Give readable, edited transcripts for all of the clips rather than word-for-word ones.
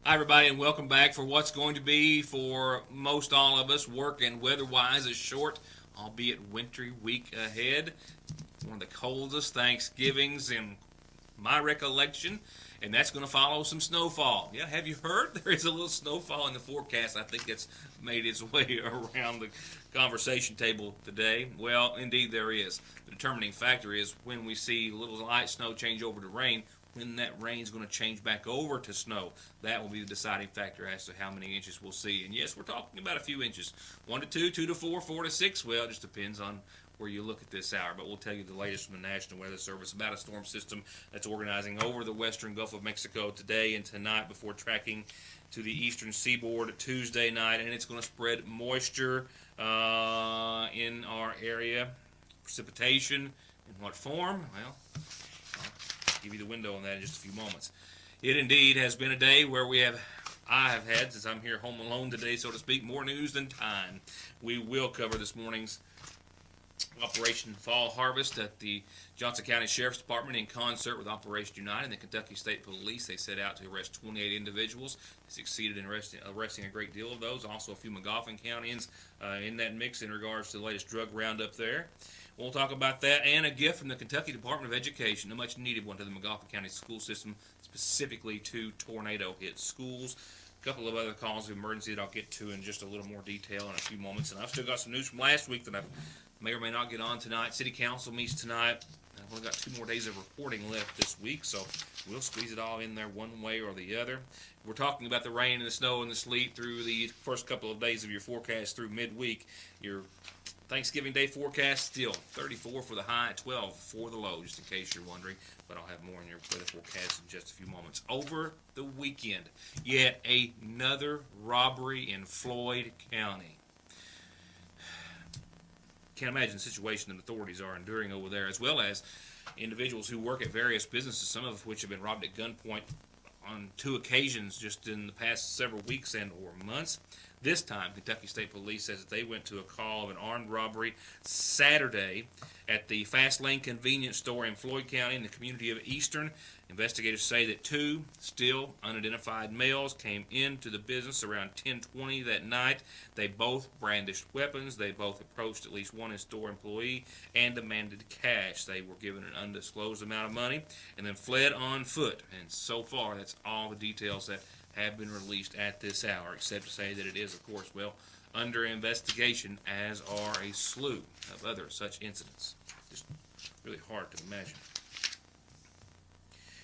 Hi, everybody, and welcome back for what's going to be, for most all of us, work and weather-wise, a short, albeit wintry week ahead. It's one of the coldest Thanksgivings in my recollection, and that's going to follow some snowfall. Yeah, have you heard? There is a little snowfall in the forecast. I think it's made its way around the conversation table today. Well, indeed there is. The determining factor is when we see a little light snow change over to rain, when that rain's going to change back over to snow. That will be the deciding factor as to how many inches we'll see. And yes, we're talking about a few inches. 1 to 2, 2 to 4, 4 to 6. Well, it just depends on where you look at this hour. But we'll tell you the latest from the National Weather Service about a storm system that's organizing over the western Gulf of Mexico today and tonight before tracking to the eastern seaboard Tuesday night. And it's going to spread moisture in our area. Precipitation in what form? Well, give you the window on that in just a few moments. It indeed has been a day where I have had, since I'm here home alone today, so to speak, more news than time. We will cover this morning's Operation Fall Harvest at the Johnson County Sheriff's Department in concert with Operation Unite and the Kentucky State Police. They set out to arrest 28 individuals. They succeeded in arresting a great deal of those. Also a few McGoffin Countyans in that mix in regards to the latest drug roundup there. We'll talk about that and a gift from the Kentucky Department of Education, a much needed one to the McGoffin County school system, specifically to tornado-hit schools. A couple of other calls of emergency that I'll get to in just a little more detail in a few moments. And I've still got some news from last week that I may or may not get on tonight. City Council meets tonight. I've only got 2 more days of reporting left this week, so we'll squeeze it all in there one way or the other. We're talking about the rain and the snow and the sleet through the first couple of days of your forecast through midweek. Your Thanksgiving Day forecast still 34 for the high, 12 for the low, just in case you're wondering. But I'll have more in your weather forecast in just a few moments. Over the weekend, yet another robbery in Floyd County. Can't imagine the situation that authorities are enduring over there, as well as individuals who work at various businesses, some of which have been robbed at gunpoint on 2 occasions just in the past several weeks and or months. This time, Kentucky State Police says that they went to a call of an armed robbery Saturday at the Fast Lane convenience store in Floyd County in the community of Eastern. Investigators say that 2 still unidentified males came into the business around 10:20 that night. They both brandished weapons. They both approached at least one in-store employee and demanded cash. They were given an undisclosed amount of money and then fled on foot. And so far, that's all the details that have been released at this hour, except to say that it is, of course, under investigation, as are a slew of other such incidents. Just really hard to imagine.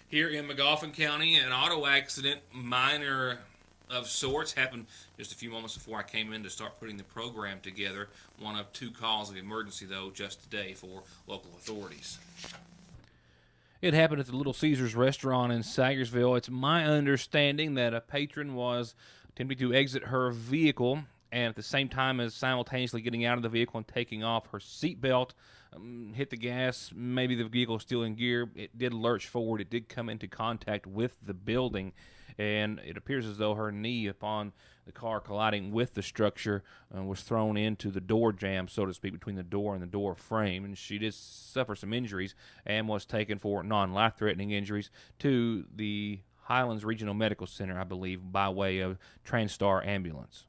Here in McGoffin County, an auto accident, minor of sorts, happened just a few moments before I came in to start putting the program together. One of 2 calls of emergency, though, just today for local authorities. It happened at the Little Caesars restaurant in Sagersville. It's my understanding that a patron was attempting to exit her vehicle and at the same time as simultaneously getting out of the vehicle and taking off her seatbelt, hit the gas. Maybe the vehicle is still in gear. It did lurch forward. It did come into contact with the building, and it appears as though her knee, upon the car colliding with the structure, was thrown into the door jamb, so to speak, between the door and the door frame. And she did suffer some injuries and was taken for non-life-threatening injuries to the Highlands Regional Medical Center, I believe, by way of TransStar ambulance.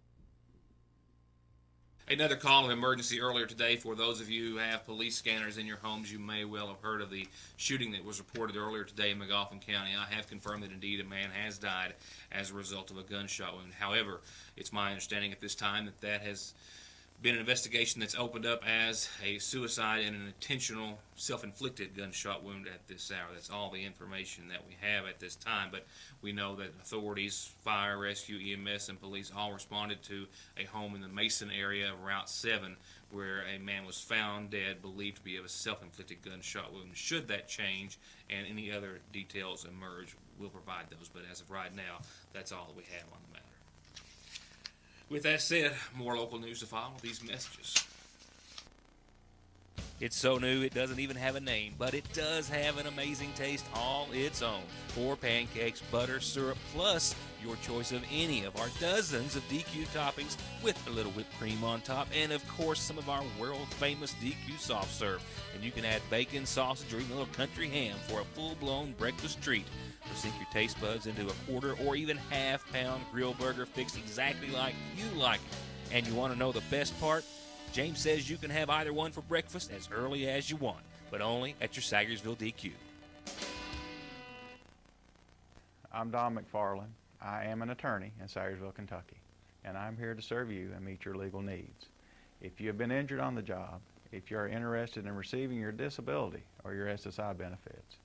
Another call of emergency earlier today for those of you who have police scanners in your homes. You may well have heard of the shooting that was reported earlier today in McGoffin County. I have confirmed that indeed a man has died as a result of a gunshot wound. However, it's my understanding at this time that that has been an investigation that's opened up as a suicide and an intentional self-inflicted gunshot wound at this hour. That's all the information that we have at this time, but we know that authorities, fire, rescue, EMS, and police all responded to a home in the Mason area of Route 7 where a man was found dead, believed to be of a self-inflicted gunshot wound. Should that change and any other details emerge, we'll provide those, but as of right now, that's all that we have on the matter. With that said, more local news to follow with these messages. It's so new it doesn't even have a name, but it does have an amazing taste all its own. 4 pancakes, butter, syrup, plus your choice of any of our dozens of DQ toppings with a little whipped cream on top, and of course some of our world-famous DQ soft serve. And you can add bacon, sausage, or even a little country ham for a full-blown breakfast treat. Or sink your taste buds into a quarter or even half-pound grill burger fixed exactly like you like it. And you want to know the best part? James says you can have either one for breakfast as early as you want, but only at your Sagersville DQ. I'm Don McFarland. I am an attorney in Sagersville, Kentucky, and I'm here to serve you and meet your legal needs. If you have been injured on the job, if you are interested in receiving your disability or your SSI benefits,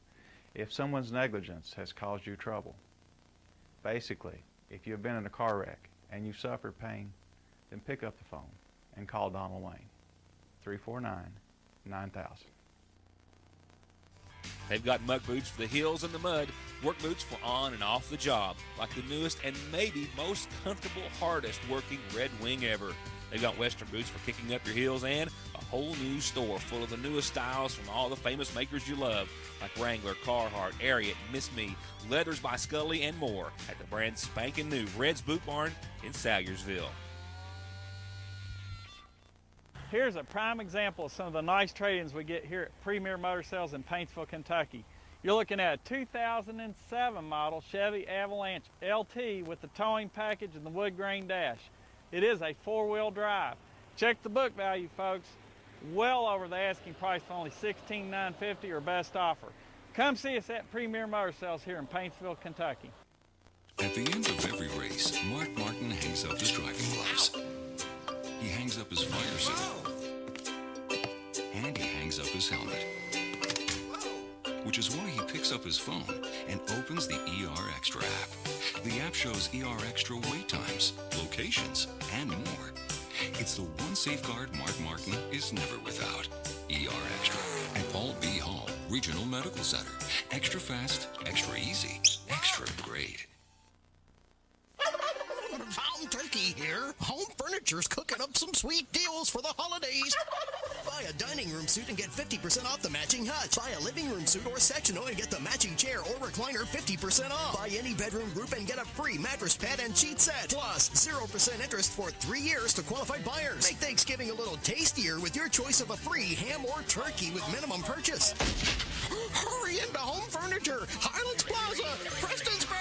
if someone's negligence has caused you trouble, basically, if you have been in a car wreck and you've suffered pain, then pick up the phone and call Donald Wayne, 349-9000. They've got muck boots for the hills and the mud, work boots for on and off the job, like the newest and maybe most comfortable, hardest working Red Wing ever. They've got Western boots for kicking up your heels and a whole new store full of the newest styles from all the famous makers you love, like Wrangler, Carhartt, Ariat, Miss Me, Leathers by Scully, and more at the brand spanking new Red's Boot Barn in Sagersville. Here's a prime example of some of the nice trade-ins we get here at Premier Motor Sales in Paintsville, Kentucky. You're looking at a 2007 model Chevy Avalanche LT with the towing package and the wood grain dash. It is a four-wheel drive. Check the book value, folks. Well over the asking price of only $16,950 or best offer. Come see us at Premier Motor Sales here in Paintsville, Kentucky. At the end of every race, Mark Martin hangs up his driving gloves. He hangs up his fire suit. And he hangs up his helmet. Which is why he picks up his phone and opens the ER Extra app. The app shows ER Extra wait times, locations, and more. It's the one safeguard Mark Martin is never without. ER Extra at Paul B. Hall Regional Medical Center. Extra fast, extra easy, extra great. Tom Turkey here. Home Furniture's cooking up some sweet deals for the holidays. Buy a dining room suit and get 50% off the matching hutch. Buy a living room suit or sectional and get the matching chair or recliner 50% off. Buy any bedroom group and get a free mattress pad and sheet set. Plus, 0% interest for 3 years to qualified buyers. Make Thanksgiving a little tastier with your choice of a free ham or turkey with minimum purchase. Hurry into Home Furniture, Highlands Plaza, Prestonsburg.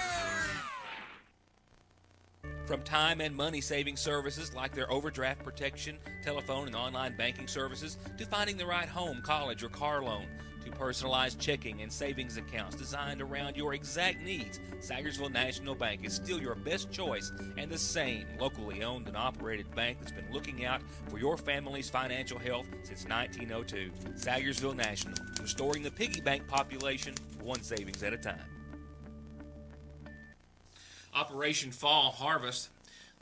From time and money-saving services like their overdraft protection, telephone and online banking services, to finding the right home, college, or car loan, to personalized checking and savings accounts designed around your exact needs, Sagersville National Bank is still your best choice and the same locally owned and operated bank that's been looking out for your family's financial health since 1902. Sagersville National, restoring the piggy bank population one savings at a time. Operation Fall Harvest.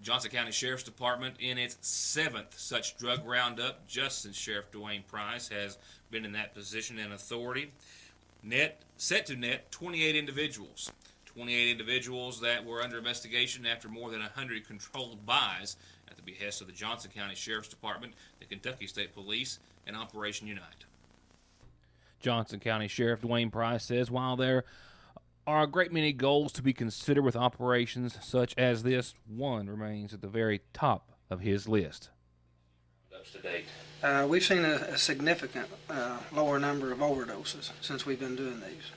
Johnson County Sheriff's Department in its 7th such drug roundup, just since Sheriff Dwayne Price has been in that position and authority. Set to net 28 individuals. 28 individuals that were under investigation after more than 100 controlled buys at the behest of the Johnson County Sheriff's Department, the Kentucky State Police, and Operation Unite. Johnson County Sheriff Dwayne Price says while there are a great many goals to be considered with operations such as this, one remains at the very top of his list. Up to date. We've seen a significant lower number of overdoses since we've been doing these.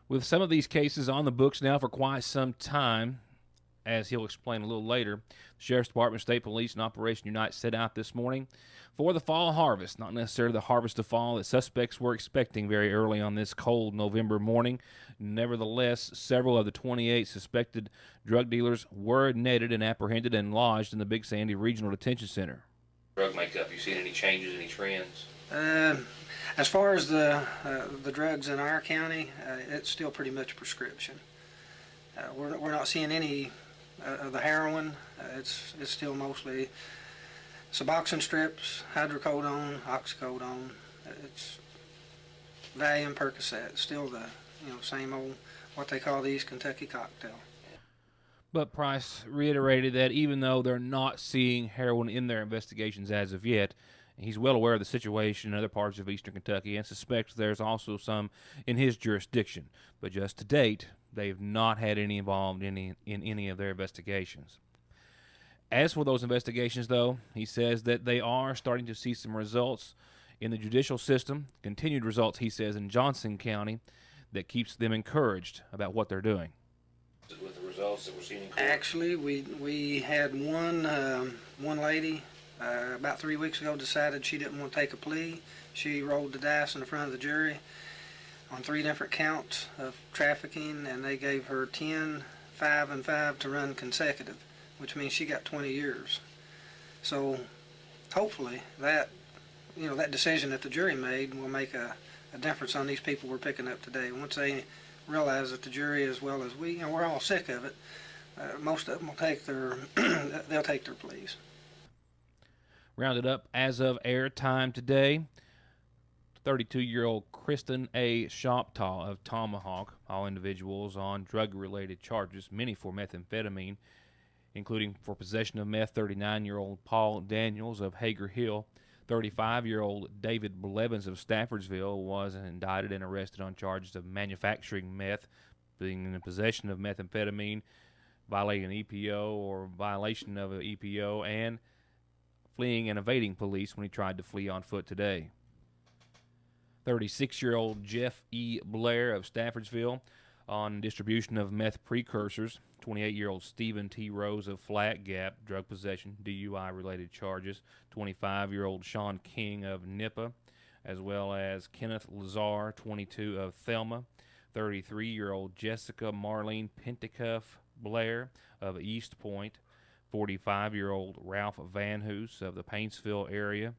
With some of these cases on the books now for quite some time, as he'll explain a little later, the Sheriff's Department, State Police, and Operation Unite set out this morning for the fall harvest, not necessarily the harvest of fall that suspects were expecting very early on this cold November morning. Nevertheless, several of the 28 suspected drug dealers were netted and apprehended and lodged in the Big Sandy Regional Detention Center. Drug makeup, you seen any changes, any trends? As far as the drugs in our county, it's still pretty much prescription. We're not seeing any of the heroin. It's still mostly Suboxone strips, hydrocodone, oxycodone. It's Valium, Percocet. Still the same old what they call the East Kentucky cocktail. But Price reiterated that even though they're not seeing heroin in their investigations as of yet, He's well aware of the situation in other parts of eastern Kentucky and suspects there's also some in his jurisdiction. But just to date, they've not had any involved in any of their investigations. As for those investigations, though, he says that they are starting to see some results in the judicial system, continued results, he says, in Johnson County that keeps them encouraged about what they're doing. With the results that we're seeing in court? Actually, we had one lady about 3 weeks ago decided she didn't want to take a plea. She rolled the dice in the front of the jury on 3 different counts of trafficking, and they gave her 10, 5, and 5 to run consecutive, which means she got 20 years. So hopefully that decision that the jury made will make a difference on these people we're picking up today. Once they realize that the jury, as well as we, we're all sick of it, most of them will take they'll take their pleas. Rounded up as of airtime today, 32-year-old Kristen A. Shoptaw of Tomahawk, all individuals on drug-related charges, many for methamphetamine, including for possession of meth. 39-year-old Paul Daniels of Hager Hill, 35-year-old David Blevins of Staffordsville was indicted and arrested on charges of manufacturing meth, being in possession of methamphetamine, violating an EPO or violation of an EPO, and fleeing and evading police when he tried to flee on foot today. 36-year-old Jeff E. Blair of Staffordsville on distribution of meth precursors. 28-year-old Stephen T. Rose of Flat Gap, drug possession, DUI-related charges. 25-year-old Sean King of Nippa, as well as Kenneth Lazar, 22, of Thelma. 33-year-old Jessica Marlene Pentacuff Blair of East Point. 45-year-old Ralph Van Hoos of the Paintsville area,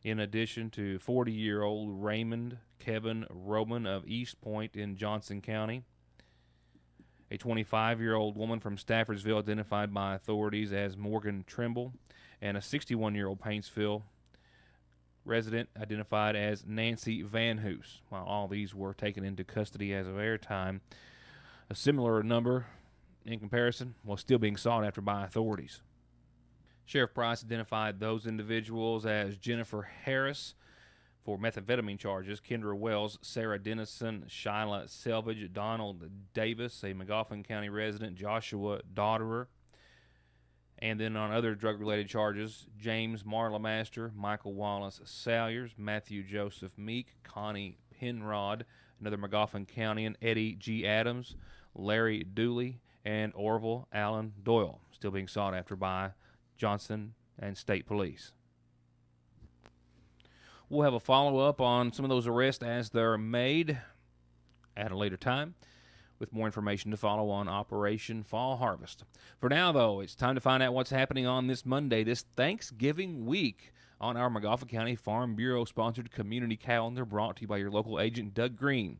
in addition to 40-year-old Raymond Kevin Roman of East Point in Johnson County. A 25-year-old woman from Staffordsville identified by authorities as Morgan Trimble, and a 61-year-old Paintsville resident identified as Nancy Van Hoos. While all these were taken into custody as of airtime, a similar number in comparison was still being sought after by authorities. Sheriff Price identified those individuals as Jennifer Harris for methamphetamine charges, Kendra Wells, Sarah Dennison, Shyla Selvage, Donald Davis, a McGoffin County resident, Joshua Dodderer, and then on other drug-related charges, James Marlamaster, Michael Wallace Salyers, Matthew Joseph Meek, Connie Penrod, another McGoffin Countyan, Eddie G. Adams, Larry Dooley, and Orville Allen Doyle, still being sought after by Johnson and State Police. We'll have a follow-up on some of those arrests as they're made at a later time, with more information to follow on Operation Fall Harvest. For now, though, it's time to find out what's happening on this Monday, this Thanksgiving week, on our McGoffin County Farm Bureau-sponsored community calendar, brought to you by your local agent, Doug Green.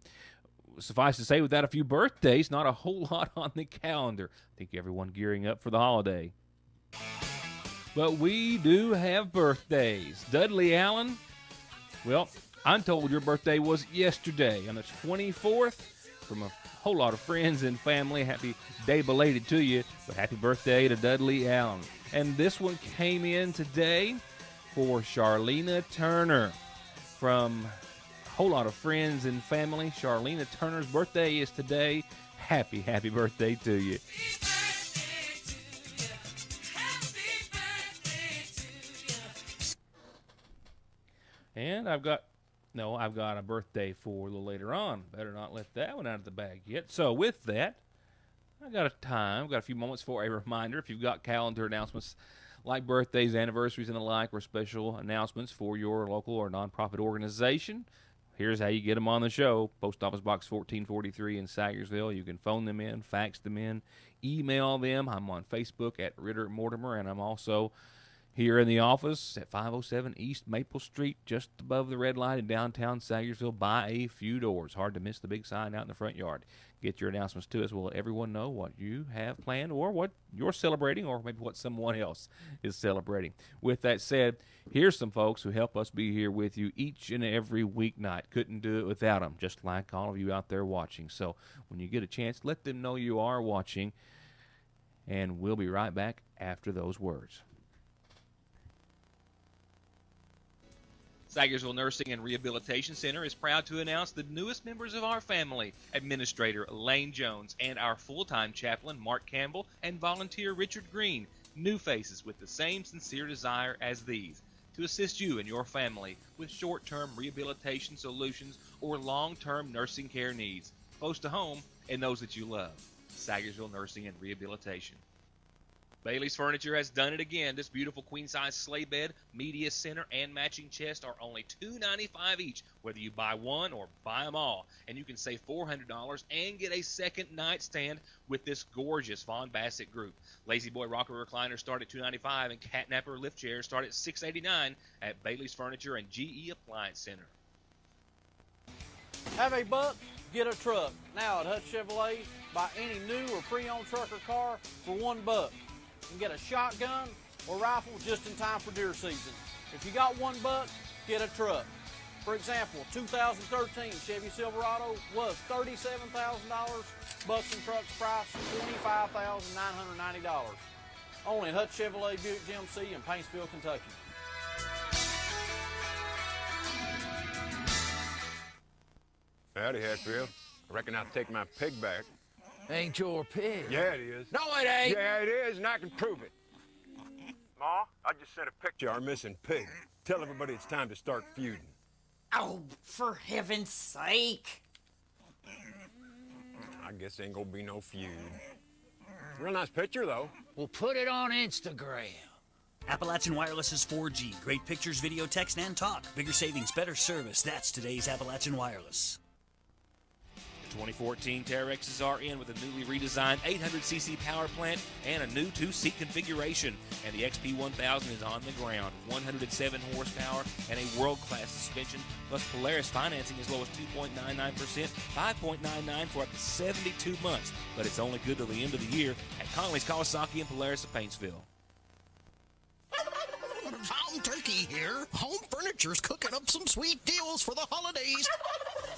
Suffice to say, without a few birthdays, not a whole lot on the calendar. I think everyone gearing up for the holiday. But we do have birthdays. Dudley Allen, well, I'm told your birthday was yesterday on the 24th. From a whole lot of friends and family, happy day belated to you, but happy birthday to Dudley Allen. And this one came in today for Charlena Turner. From a whole lot of friends and family, Charlena Turner's birthday is today. Happy birthday to you. And I've got a birthday for a little later on. Better not let that one out of the bag yet. So with that, I've got a few moments for a reminder. If you've got calendar announcements like birthdays, anniversaries, and the like, or special announcements for your local or nonprofit organization, here's how you get them on the show. Post Office Box 1443 in Sagersville. You can phone them in, fax them in, email them. I'm on Facebook at Ritter Mortimer, and I'm also here in the office at 507 East Maple Street, just above the red light in downtown Sagersville, by a few doors. Hard to miss the big sign out in the front yard. Get your announcements to us. We'll let everyone know what you have planned or what you're celebrating or maybe what someone else is celebrating. With that said, here's some folks who help us be here with you each and every weeknight. Couldn't do it without them, just like all of you out there watching. So when you get a chance, let them know you are watching, and we'll be right back after those words. Sagersville Nursing and Rehabilitation Center is proud to announce the newest members of our family, Administrator Lane Jones and our full-time chaplain Mark Campbell and volunteer Richard Green, new faces with the same sincere desire as these, to assist you and your family with short-term rehabilitation solutions or long-term nursing care needs, close to home and those that you love. Sagersville Nursing and Rehabilitation. Bailey's Furniture has done it again. This beautiful queen-size sleigh bed, media center, and matching chest are only $295 each, whether you buy one or buy them all. And you can save $400 and get a second nightstand with this gorgeous Von Bassett group. Lazy Boy rocker recliners start at $295 and Catnapper lift chairs start at $689 at Bailey's Furniture and GE Appliance Center. Have a buck, get a truck. Now at Hutch Chevrolet, buy any new or pre-owned truck or car for $1. And get a shotgun or rifle just in time for deer season. If you got $1, get a truck. For example, 2013 Chevy Silverado was $37,000. Bucks and trucks price $25,990. Only at Hutch Chevrolet Buick GMC in Paintsville, Kentucky. Howdy, Hatfield. I reckon I'll take my pig back. Ain't your pig. Yeah, it is. No, it ain't. Yeah, it is, and I can prove it. Ma, I just sent a picture of our missing pig. Tell everybody it's time to start feuding. Oh, for heaven's sake. I guess ain't gonna be no feud. Real nice picture, though. We'll put it on Instagram. Appalachian Wireless is 4G. Great pictures, video, text, and talk. Bigger savings, better service. That's today's Appalachian Wireless. 2014 Terexes are in with a newly redesigned 800cc power plant and a new 2-seat configuration. And the XP1000 is on the ground. 107 horsepower and a world-class suspension, plus Polaris financing as low as 2.99%, 5.99 for up to 72 months. But it's only good till the end of the year at Conley's Kawasaki and Polaris of Paintsville. Tom Turkey here. Home Furniture's cooking up some sweet deals for the holidays.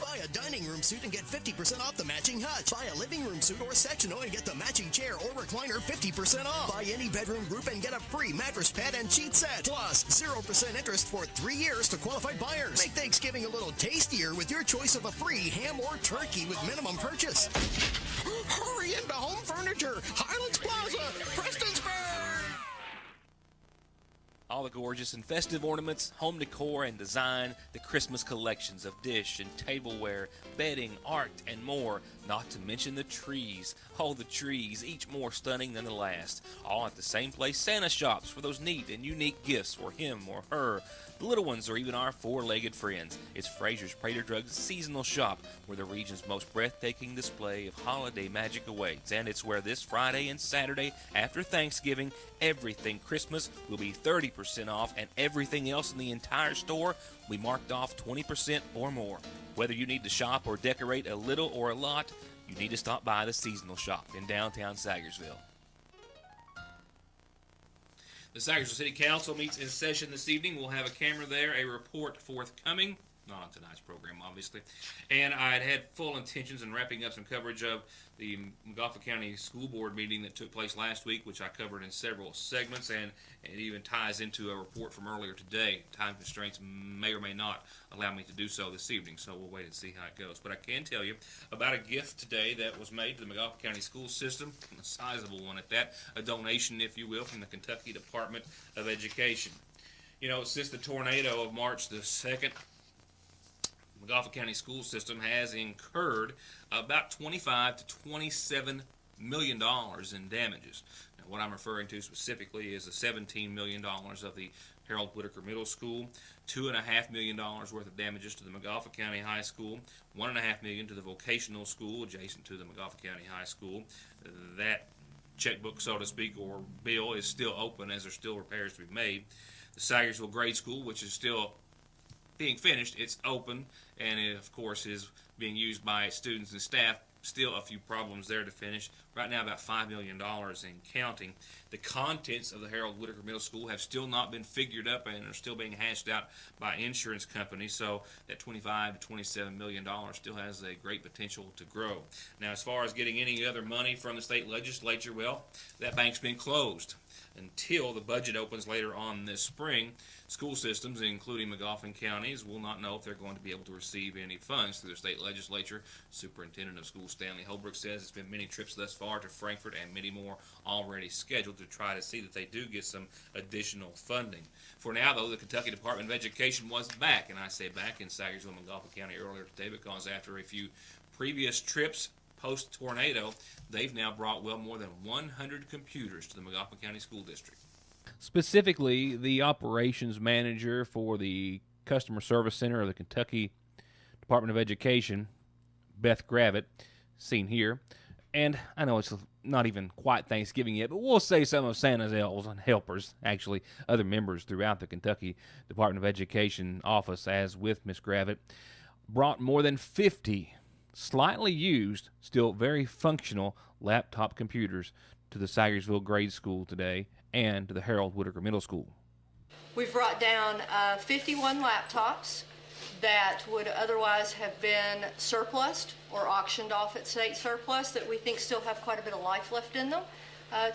Buy a dining room suit and get 50% off the matching hutch. Buy a living room suit or sectional and get the matching chair or recliner 50% off. Buy any bedroom group and get a free mattress pad and sheet set. Plus, 0% interest for 3 years to qualified buyers. Make Thanksgiving a little tastier with your choice of a free ham or turkey with minimum purchase. Hurry into Home Furniture, Highlands Plaza, Prestonsburg. All the gorgeous and festive ornaments, home decor and design, the Christmas collections of dish and tableware, bedding, art, and more, not to mention the trees. Oh, the trees, each more stunning than the last. All at the same place Santa shops for those neat and unique gifts for him or her, the little ones, or even our four-legged friends. It's Fraser's Prater Drugs seasonal shop, where the region's most breathtaking display of holiday magic awaits. And it's where this Friday and Saturday after Thanksgiving, everything Christmas will be 30% off, and everything else in the entire store will be marked off 20% or more. Whether you need to shop or decorate a little or a lot, you need to stop by the seasonal shop in downtown Sagersville. The Sagersville City Council meets in session this evening. We'll have a camera there, a report forthcoming. Not on tonight's program, obviously. And I had full intentions in wrapping up some coverage of the Montgomery County School Board meeting that took place last week, which I covered in several segments, and it even ties into a report from earlier today. Time constraints may or may not allow me to do so this evening, so we'll wait and see how it goes. But I can tell you about a gift today that was made to the Montgomery County School System, a sizable one at that, a donation, if you will, from the Kentucky Department of Education. You know, since the tornado of March the 2nd, Montgomery County School System has incurred about $25 to $27 million in damages. Now, what I'm referring to specifically is the $17 million of the Harold Whitaker Middle School, $2.5 million worth of damages to the Montgomery County High School, $1.5 million to the vocational school adjacent to the Montgomery County High School. That checkbook, so to speak, or bill is still open as there's still repairs to be made. The Sagersville Grade School, which is still being finished, it's open, and it, of course, is being used by students and staff. Still a few problems there to finish. Right now, about $5 million in counting. The contents of the Harold Whitaker Middle School have still not been figured up and are still being hashed out by insurance companies, so that $25 to $27 million still has a great potential to grow. Now, as far as getting any other money from the state legislature, well, that bank's been closed. until the budget opens later on this spring. School systems, including McGoffin counties, will not know if they're going to be able to receive any funds through their state legislature. Superintendent of Schools Stanley Holbrook says it's been many trips thus far to Frankfort and many more already scheduled to try to see that they do get some additional funding. For now, though, the Kentucky Department of Education was back, and I say back, in Sagersville and McGoffin County earlier today, because after a few previous trips post-tornado, they've now brought well more than 100 computers to the McGoffin County School District. Specifically, the operations manager for the Customer Service Center of the Kentucky Department of Education, Beth Gravitt, seen here. And I know it's not even quite Thanksgiving yet, but we'll say some of Santa's elves and helpers, actually other members throughout the Kentucky Department of Education office, as with Miss Gravitt, brought more than 50 slightly used, still very functional laptop computers to the Sagersville Grade School today and to the Harold Whitaker Middle School. We've brought down 51 laptops that would otherwise have been surplused or auctioned off at state surplus that we think still have quite a bit of life left in them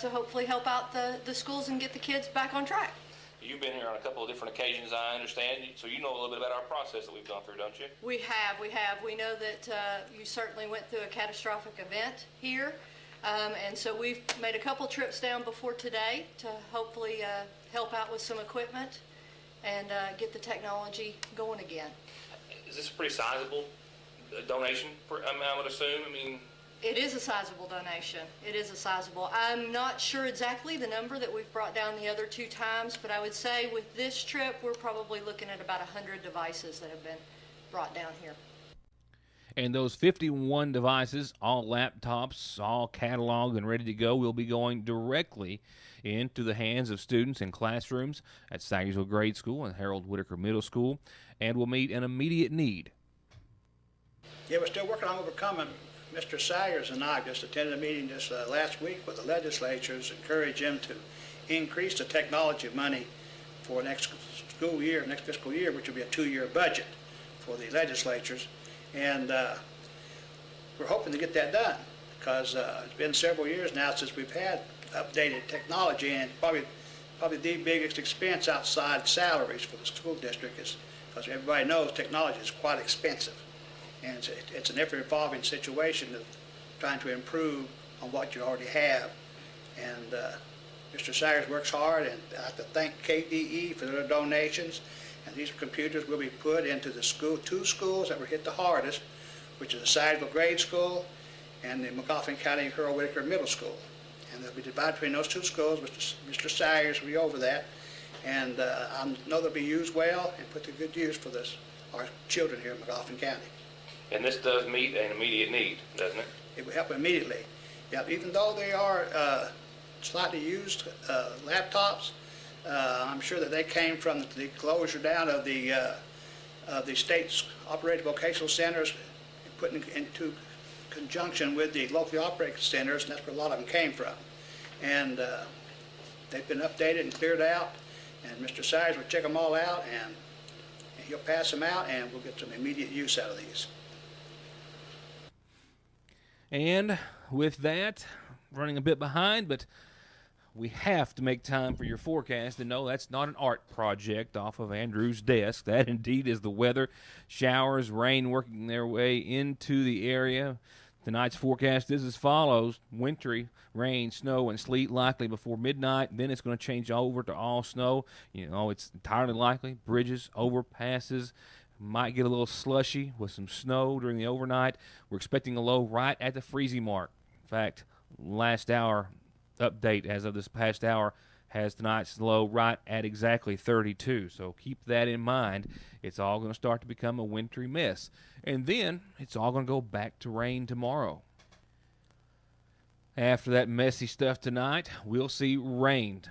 to hopefully help out the schools and get the kids back on track. You've been here on a couple of different occasions, I understand, so you know a little bit about our process that we've gone through, don't you? We have. We know that you certainly went through a catastrophic event here, and so we've made a couple trips down before today to hopefully help out with some equipment and get the technology going again. Is this a pretty sizable donation, I would assume? I mean, it is a sizable donation. It is a sizable. I'm not sure exactly the number that we've brought down the other two times, but I would say with this trip, we're probably looking at about 100 devices that have been brought down here. And those 51 devices, all laptops, all cataloged and ready to go, will be going directly into the hands of students in classrooms at Sagersville Grade School and Harold Whitaker Middle School, and will meet an immediate need. Yeah, we're still working on overcoming. Mr. Sayers and I just attended a meeting just last week with the legislatures, encourage them to increase the technology money for next fiscal year, which will be a 2-year budget for the legislatures. And we're hoping to get that done because it's been several years now since we've had updated technology, and probably the biggest expense outside salaries for the school district is because everybody knows technology is quite expensive. And it's an ever-evolving situation of trying to improve on what you already have. And Mr. Sayers works hard, and I have to thank KDE for their donations. And these computers will be put into the two schools that were hit the hardest, which is the Sagersville Grade School and the McGoffin County Harold Whitaker Middle School. And they'll be divided between those two schools. Mr. Sayers will be over that. And I know they'll be used well and put to good use for our children here in McGoffin County. And this does meet an immediate need, doesn't it? It will help immediately. Yeah, even though they are slightly used laptops, I'm sure that they came from the closure down of the state's operated vocational centers, putting into conjunction with the locally operated centers, and that's where a lot of them came from. And they've been updated and cleared out, and Mr. Sayers will check them all out, and he'll pass them out, and we'll get some immediate use out of these. And with that, running a bit behind, but we have to make time for your forecast. And no, that's not an art project off of Andrew's desk. That indeed is the weather. Showers, rain working their way into the area. Tonight's forecast is as follows. Wintry rain, snow, and sleet likely before midnight. Then it's going to change over to all snow. You know, it's entirely likely. Bridges, overpasses. Might get a little slushy with some snow during the overnight. We're expecting a low right at the freezing mark. In fact, last hour update as of this past hour has tonight's low right at exactly 32. So keep that in mind. It's all going to start to become a wintry mess. And then it's all going to go back to rain tomorrow. After that messy stuff tonight, we'll see rain.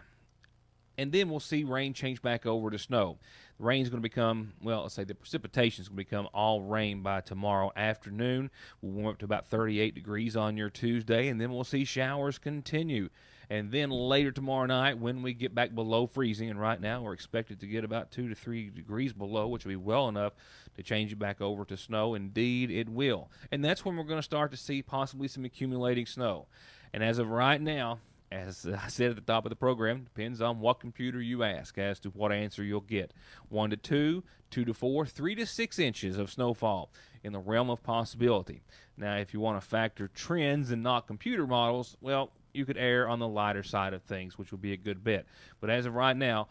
And then we'll see rain change back over to snow. The rain's going to become, well, let's say the precipitation is going to become all rain by tomorrow afternoon. We'll warm up to about 38 degrees on your Tuesday, and then we'll see showers continue. And then later tomorrow night, when we get back below freezing, and right now we're expected to get about 2 to 3 degrees below, which will be well enough to change it back over to snow. Indeed, it will. And that's when we're going to start to see possibly some accumulating snow. And as of right now, As I said at the top of the program, depends on what computer you ask as to what answer you'll get. 1 to 2, 2 to 4, 3 to 6 inches of snowfall in the realm of possibility. Now, if you want to factor trends and not computer models, well, you could err on the lighter side of things, which would be a good bet. But as of right now,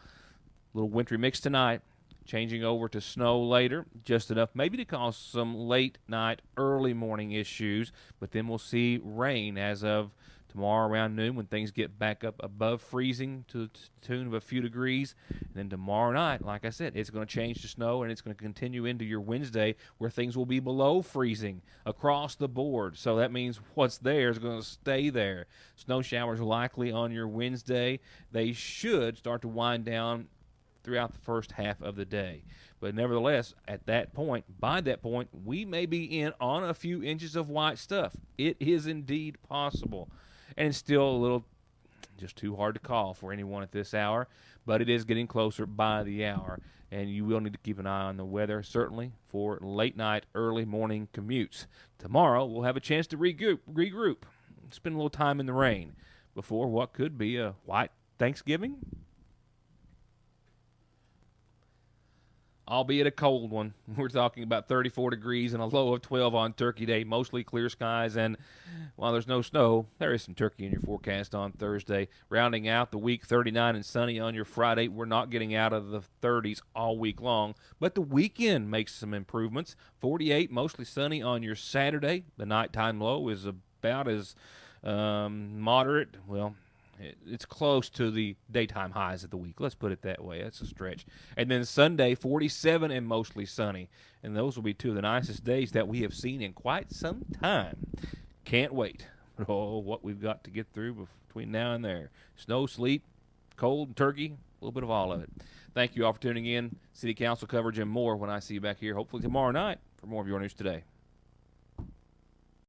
a little wintry mix tonight, changing over to snow later, just enough maybe to cause some late night, early morning issues, but then we'll see rain as of tomorrow around noon when things get back up above freezing to the tune of a few degrees. And then tomorrow night, like I said, it's going to change to snow, and it's going to continue into your Wednesday where things will be below freezing across the board. So that means what's there is going to stay there. Snow showers likely on your Wednesday. They should start to wind down throughout the first half of the day. But nevertheless, at that point, by that point, we may be in on a few inches of white stuff. It is indeed possible. And it's still a little just too hard to call for anyone at this hour, but it is getting closer by the hour, and you will need to keep an eye on the weather, certainly, for late night, early morning commutes. Tomorrow, we'll have a chance to regroup, spend a little time in the rain before what could be a white Thanksgiving, albeit a cold one. We're talking about 34 degrees and a low of 12 on Turkey Day, mostly clear skies, and while there's no snow, there is some turkey in your forecast on Thursday. Rounding out the week, 39 and sunny on your Friday. We're not getting out of the 30s all week long, but the weekend makes some improvements. 48, mostly sunny on your Saturday. The nighttime low is about as moderate, well, it's close to the daytime highs of the week. Let's put it that way. That's a stretch. And then Sunday, 47 and mostly sunny. And those will be two of the nicest days that we have seen in quite some time. Can't wait. Oh, what we've got to get through between now and there. Snow, sleet, cold, turkey, a little bit of all of it. Thank you all for tuning in. City Council coverage and more when I see you back here, hopefully tomorrow night, for more of Your News Today.